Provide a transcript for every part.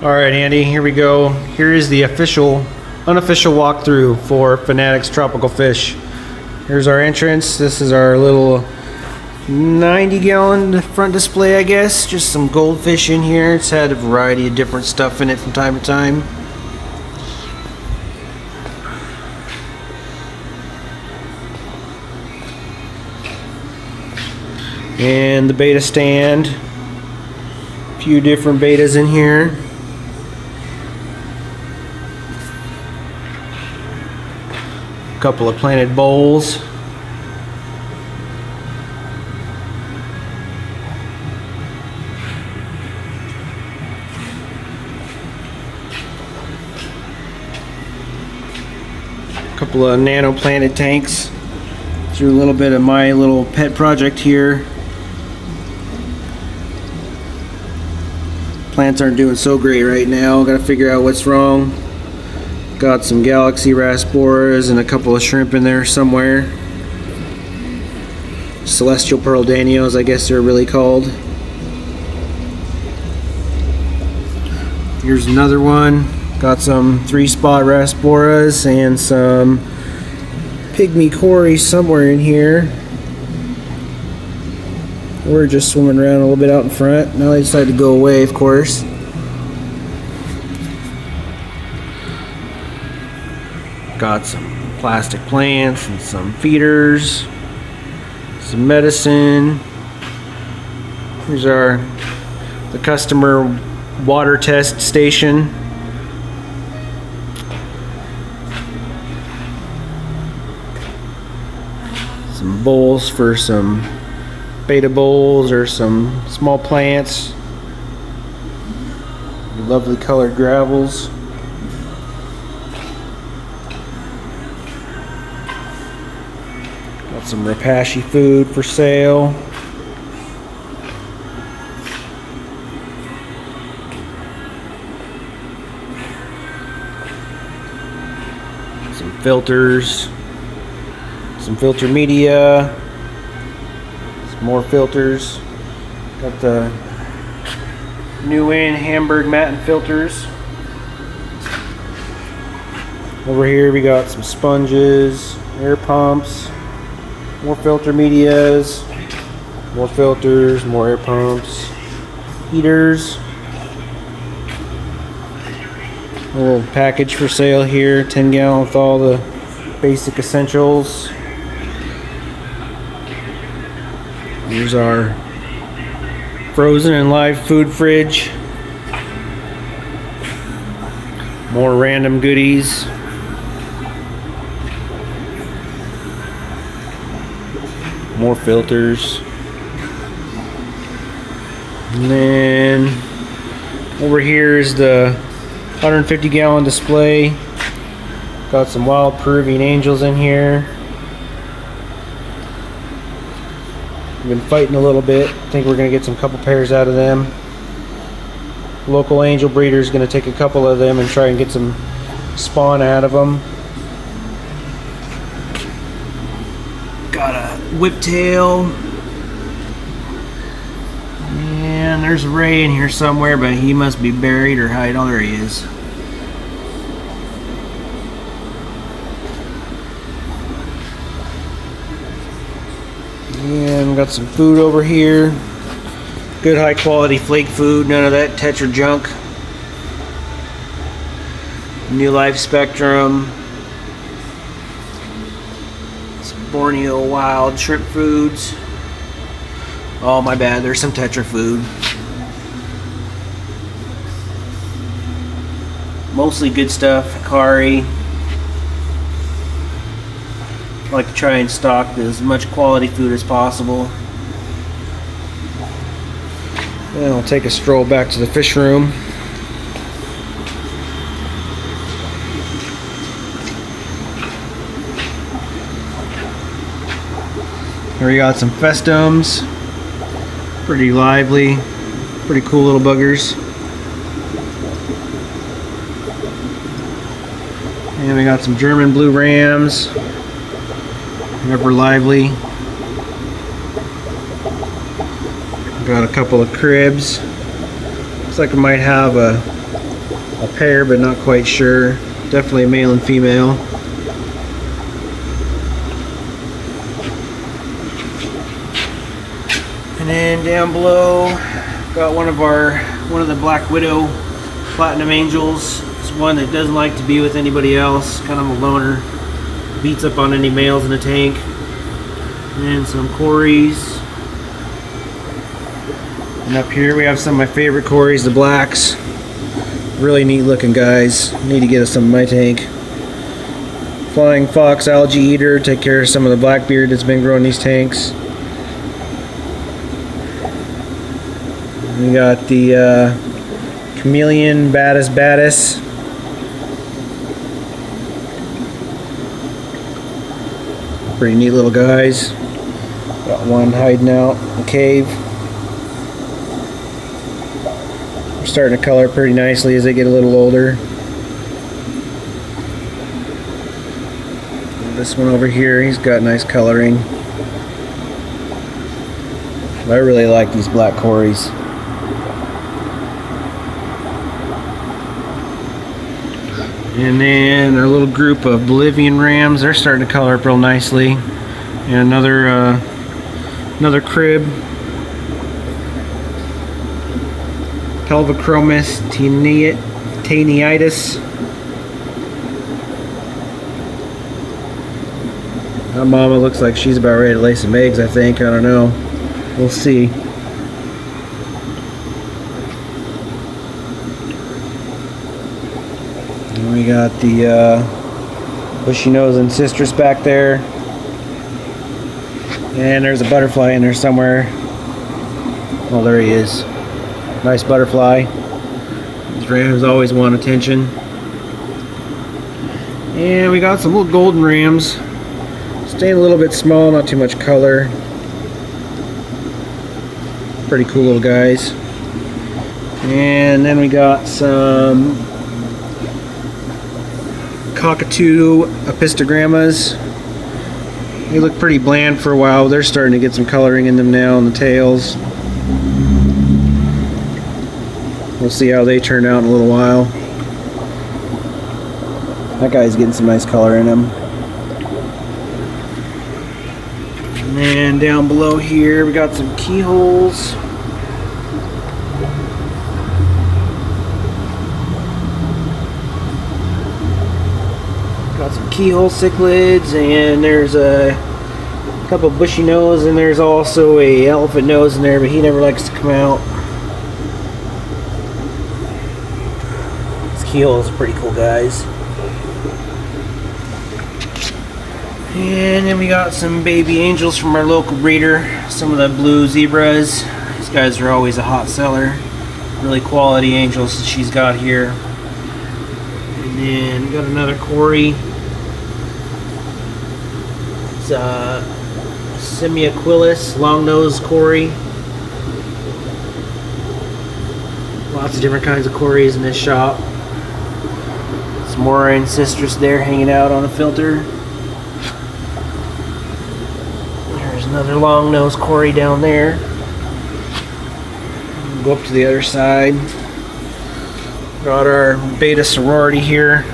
Alright, Andy, here we go. Here is the unofficial walkthrough for Fanatics Tropical Fish. Here's our entrance. This is our little 90-gallon front display, I guess. Just some goldfish in here. It's had a variety of different stuff in it from time to time. And the beta stand. A few different betas in here. A couple of planted bowls. A couple of nano planted tanks. Through a little bit of my little pet project here. Plants aren't doing so great right now. Gotta figure out what's wrong. Got some galaxy rasboras and a couple of shrimp in there somewhere. Celestial pearl danios, I guess they're really called. Here's another one. Got some 3-spot rasboras and some pygmy cories somewhere in here. We're just swimming around a little bit out in front. Now they decided to go away, of course. Got some plastic plants and some feeders, some medicine. Here's the customer water test station. Some bowls for some beta bowls or some small plants. Lovely colored gravels. Got some Rapashi food for sale. Some filters. Some filter media. Some more filters. Got the new Hamburg Matten filters. Over here we got some sponges, air pumps, more filter medias, more filters, more air pumps, heaters. A little package for sale here, 10-gallon with all the basic essentials. Here's our frozen and live food fridge. More random goodies. More filters. And then over here is the 150-gallon display. Got some wild Peruvian angels in here. Been fighting a little bit. I think we're gonna get some couple pairs out of them. Local angel breeder is gonna take a couple of them and try and get some spawn out of them. Got a whiptail, and there's a ray in here somewhere, but he must be buried or hide. Oh, there he is. And got some food over here. Good high quality flake food, none of that Tetra junk. New Life Spectrum. Some Borneo wild shrimp foods. Oh, my bad, there's some Tetra food. Mostly good stuff, Hikari. I like to try and stock as much quality food as possible. Then I'll take a stroll back to the fish room. Here we got some Festums. Pretty lively, pretty cool little buggers. And we got some German blue rams. Ever lively. Got a couple of cribs. Looks like we might have a a pair, but not quite sure. Definitely a male and female. And then down below, got one of the Black Widow Platinum Angels. It's one that doesn't like to be with anybody else, kind of a loner. Beats up on any males in the tank. And some Corys. And up here we have some of my favorite Corys, the blacks. Really neat looking guys. Need to get some in my tank. Flying Fox Algae Eater, take care of some of the blackbeard that's been growing these tanks. We got the Chameleon Baddest. Pretty neat little guys. Got one hiding out in the cave. They're starting to color pretty nicely as they get a little older. This one over here, he's got nice coloring. I really like these black Corys. And then our little group of Bolivian rams, they're starting to color up real nicely. And another crib. Pelvichromis taeniitis. That mama looks like she's about ready to lay some eggs, I think. I don't know. We'll see. We got the bushy nose and citrus back there, and there's a butterfly in there somewhere. Oh, there he is. Nice butterfly. These rams always want attention. And we got some little golden rams, staying a little bit small, not too much color. Pretty cool little guys. And then we got some cockatoo epistogrammas. They look pretty bland for a while. They're starting to get some coloring in them now on the tails. We'll see how they turn out in a little while. That guy's getting some nice color in him. And then down below here we got some keyholes. Got some keyhole cichlids, and there's a couple bushy nose, and there's also a elephant nose in there, but he never likes to come out. These keyholes are pretty cool guys. And then we got some baby angels from our local breeder, some of the blue zebras. These guys are always a hot seller. Really quality angels that she's got here. And then we got another Cory. It's Semiaquilus, long-nosed Cory. Lots of different kinds of Corys in this shop. Some more ancestors there hanging out on a filter. There's another long-nosed Cory down there. Go up to the other side. Got our beta sorority here.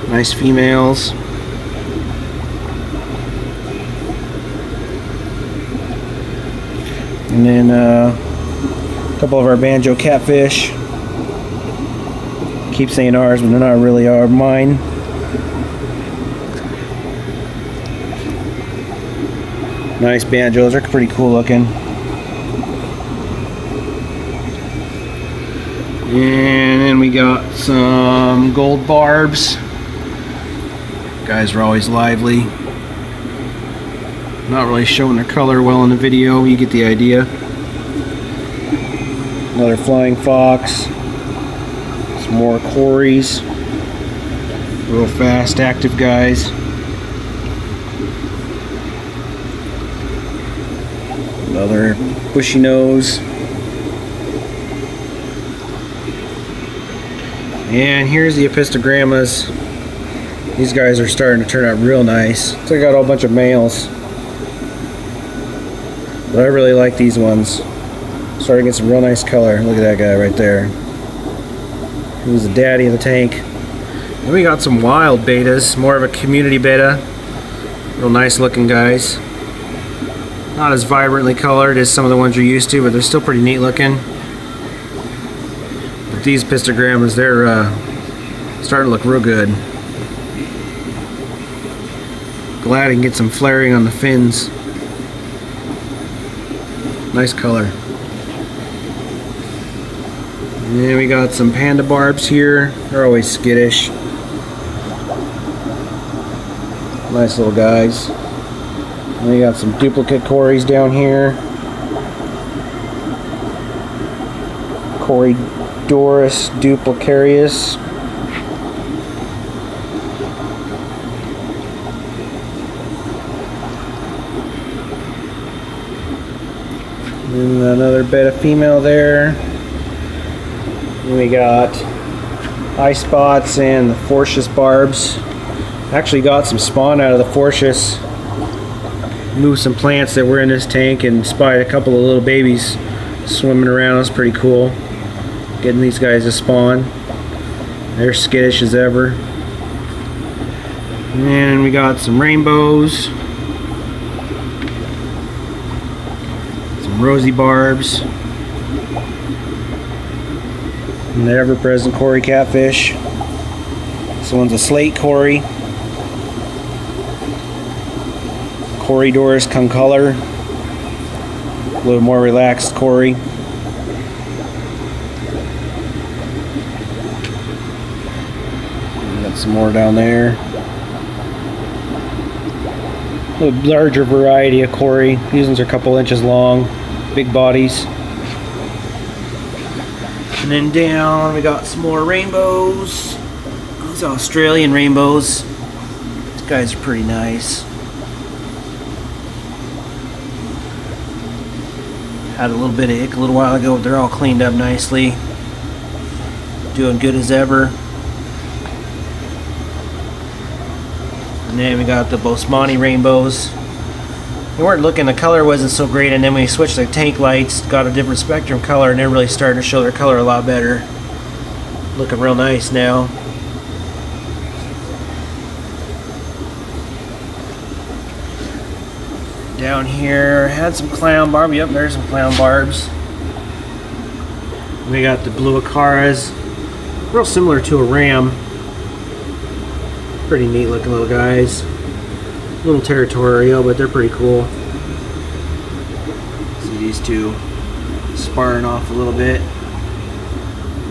Nice females. And then a couple of our banjo catfish. Keep saying ours, but they're not really mine. Nice banjos, they're pretty cool looking. And then we got some gold barbs. Guys are always lively. Not really showing their color well in the video, you get the idea. Another flying fox. Some more Corys. Real fast, active guys. Another bushy nose. And here's the epistogrammas. These guys are starting to turn out real nice. So I got a whole bunch of males. But I really like these ones. Starting to get some real nice color. Look at that guy right there. He's the daddy of the tank. Then we got some wild betas, more of a community beta. Real nice looking guys. Not as vibrantly colored as some of the ones you're used to, but they're still pretty neat looking. But these pistogrammas, they're starting to look real good. Glad I can get some flaring on the fins. Nice color. And then we got some panda barbs here. They're always skittish. Nice little guys. And we got some duplicate cories down here. Corydoris duplicarius. And another beta female there. And we got eye spots and the Fortius barbs. Actually got some spawn out of the Fortius. Moved some plants that were in this tank and spied a couple of little babies swimming around. It's pretty cool. Getting these guys to spawn. They're skittish as ever. And we got some rainbows. Some rosy barbs. And the ever-present Cory catfish. This one's a slate Cory. Corydoris concolor. A little more relaxed Cory. Got some more down there. A little larger variety of Cory. These ones are a couple inches long. Big bodies. And then down we got some more rainbows. These Australian rainbows. These guys are pretty nice. Had a little bit of ick a little while ago, but they're all cleaned up nicely. Doing good as ever. And then we got the Bosmani rainbows. They weren't looking, the color wasn't so great, and then we switched the tank lights, got a different spectrum color, and they're really starting to show their color a lot better. Looking real nice now. Down here, had some clown barb. Yep, there's some clown barbs. We got the blue acaras, real similar to a ram. Pretty neat looking little guys. A little territorial, but they're pretty cool. See these two sparring off a little bit.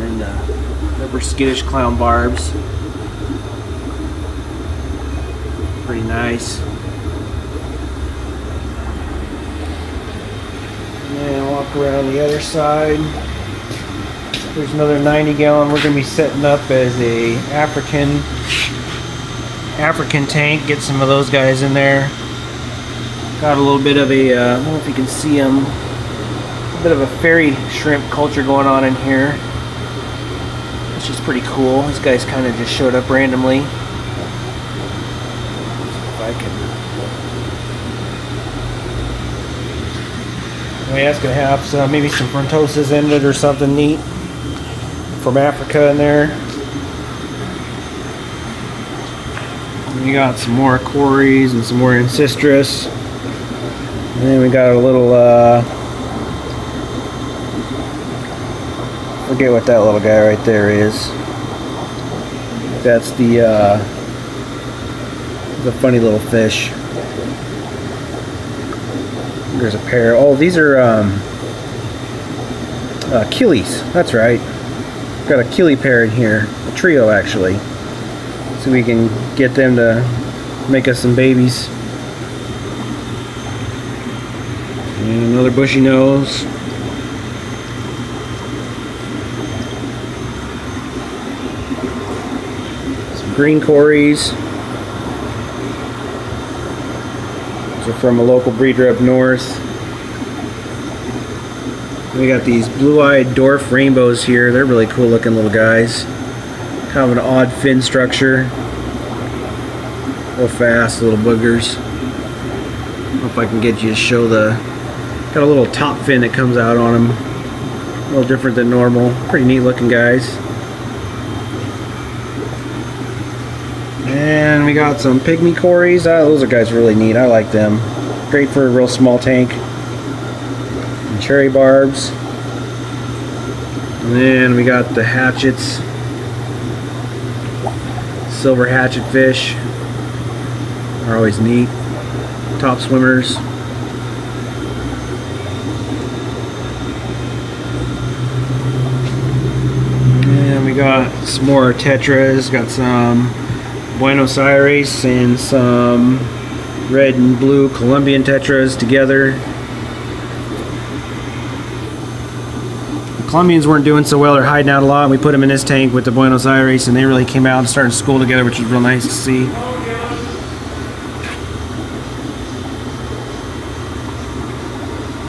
And the rubber skittish clown barbs. Pretty nice. And walk around the other side. There's another 90 gallon we're going to be setting up as a African tank. Get some of those guys in there. Got a little bit of a, I don't know if you can see them, a bit of a fairy shrimp culture going on in here. It's just pretty cool. These guys kind of just showed up randomly. If I can. Anyway, that's going to have some, maybe some frontosis in it or something neat from Africa in there. And we got some more Corys and some more Ancestris. And then we got a little, forget what that little guy right there is. That's the funny little fish. There's a pair. Oh, these are Achilles. That's right. Got a Achilles pair in here. A trio, actually. So we can get them to make us some babies. And another bushy nose. Some green Corys. These are from a local breeder up north. We got these blue-eyed dwarf rainbows here. They're really cool looking little guys. Kind of an odd fin structure. Real fast little boogers. I don't know if I can get you to show the, got a little top fin that comes out on them. A little different than normal. Pretty neat looking guys. And we got some pygmy cories. Those are guys really neat. I like them. Great for a real small tank. And cherry barbs. And then we got the hatchets. Silver hatchet fish are always neat. Top swimmers. And we got some more tetras. Got some Buenos Aires and some red and blue Colombian tetras together. The Colombians weren't doing so well, they're hiding out a lot, and we put them in this tank with the Buenos Aires, and they really came out and started school together, which was real nice to see.